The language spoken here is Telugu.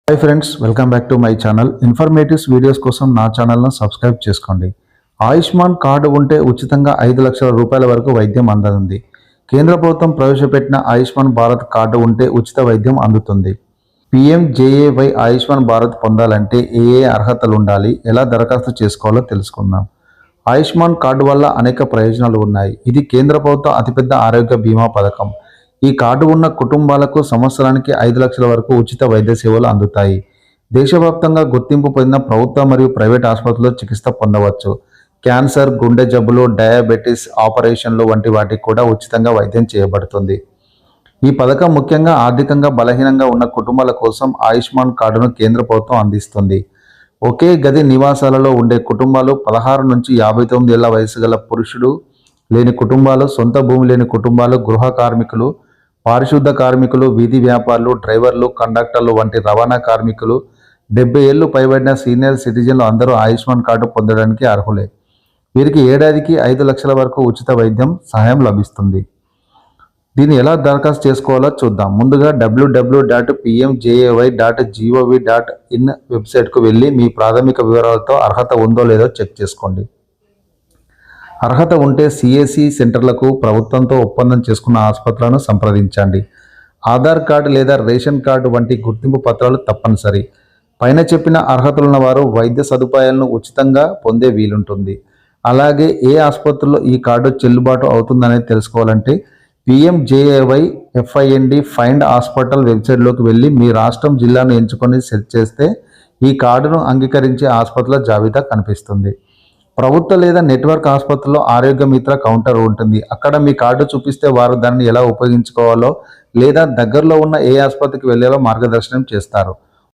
Hi friends, welcome back to my channel. Informatives videos కోసం నా ఛానల్ను సబ్స్క్రైబ్ చేసుకోండి. ఆయుష్మాన్ కార్డు ఉంటే ఉచితంగా 5 లక్షల రూపాయల వరకు వైద్యం అందనుంది. కేంద్ర ప్రభుత్వం ప్రవేశపెట్టిన ఆయుష్మాన్ భారత్ కార్డు ఉంటే ఉచిత వైద్యం అందుతుంది. PMJAY ఆయుష్మాన్ భారత్ పొందాలంటే ఏ అర్హతలు ఉండాలి, ఎలా దరఖాస్తు చేసుకోవాలో తెలుసుకుందాం. ఆయుష్మాన్ కార్డు వల్ల అనేక ప్రయోజనాలు ఉన్నాయి. ఇది కేంద్ర ప్రభుత్వ అతిపెద్ద ఆరోగ్య బీమా పథకం. ఈ కార్డు ఉన్న కుటుంబాలకు సంవత్సరానికి 5 లక్షల వరకు ఉచిత వైద్య సేవలు అందుతాయి. దేశవ్యాప్తంగా గుర్తింపు పొందిన ప్రభుత్వ మరియు ప్రైవేట్ ఆసుపత్రుల్లో చికిత్స పొందవచ్చు. క్యాన్సర్, గుండె జబ్బులు, డయాబెటీస్, ఆపరేషన్లు వంటి వాటికి కూడా ఉచితంగా వైద్యం చేయబడుతుంది. ఈ పథకం ముఖ్యంగా ఆర్థికంగా బలహీనంగా ఉన్న కుటుంబాల కోసం ఆయుష్మాన్ కార్డును కేంద్ర ప్రభుత్వం అందిస్తుంది. ఒకే గది నివాసాలలో ఉండే కుటుంబాలు, 16 నుంచి 59 ఏళ్ల వయసు గల పురుషుడు లేని కుటుంబాలు, సొంత భూమి లేని కుటుంబాలు, గృహ కార్మికులు, పారిశుద్ధ కార్మికులు, వీధి వ్యాపారులు, డ్రైవర్లు, కండక్టర్లు వంటి రవాణా కార్మికులు, 70 ఏళ్లు పైబడిన సీనియర్ సిటిజన్లు అందరూ ఆయుష్మాన్ కార్డు పొందడానికి అర్హులే. వీరికి ఏడాదికి 5 లక్షల వరకు ఉచిత వైద్యం సహాయం లభిస్తుంది. దీన్ని ఎలా దరఖాస్తు చేసుకోవాలో చూద్దాం. ముందుగా www.pmjay.gov.in వెబ్సైట్కు వెళ్ళి మీ ప్రాథమిక వివరాలతో అర్హత ఉందో లేదో చెక్ చేసుకోండి. అర్హత ఉంటే CAC సెంటర్లకు, ప్రభుత్వంతో ఒప్పందం చేసుకున్న ఆసుపత్రులను సంప్రదించండి. ఆధార్ కార్డు లేదా రేషన్ కార్డు వంటి గుర్తింపు పత్రాలు తప్పనిసరి. పైన చెప్పిన అర్హతలున్న వారు వైద్య సదుపాయాలను ఉచితంగా పొందే వీలుంటుంది. అలాగే ఏ ఆసుపత్రిలో ఈ కార్డు చెల్లుబాటు అవుతుందనేది తెలుసుకోవాలంటే PMJAY FIND ఫైండ్ హాస్పిటల్ వెబ్సైట్లోకి వెళ్ళి మీ రాష్ట్రం, జిల్లాను ఎంచుకొని సెర్చ్ చేస్తే ఈ కార్డును అంగీకరించే ఆసుపత్రుల జాబితా కనిపిస్తుంది. ప్రభుత్వ లేదా నెట్వర్క్ ఆసుపత్రిలో ఆరోగ్య మిత్ర కౌంటర్ ఉంటుంది. అక్కడ మీ కార్డు చూపిస్తే వారు దాన్ని ఎలా ఉపయోగించుకోవాలో లేదా దగ్గరలో ఉన్న ఏ ఆసుపత్రికి వెళ్ళాలో మార్గదర్శనం చేస్తారు.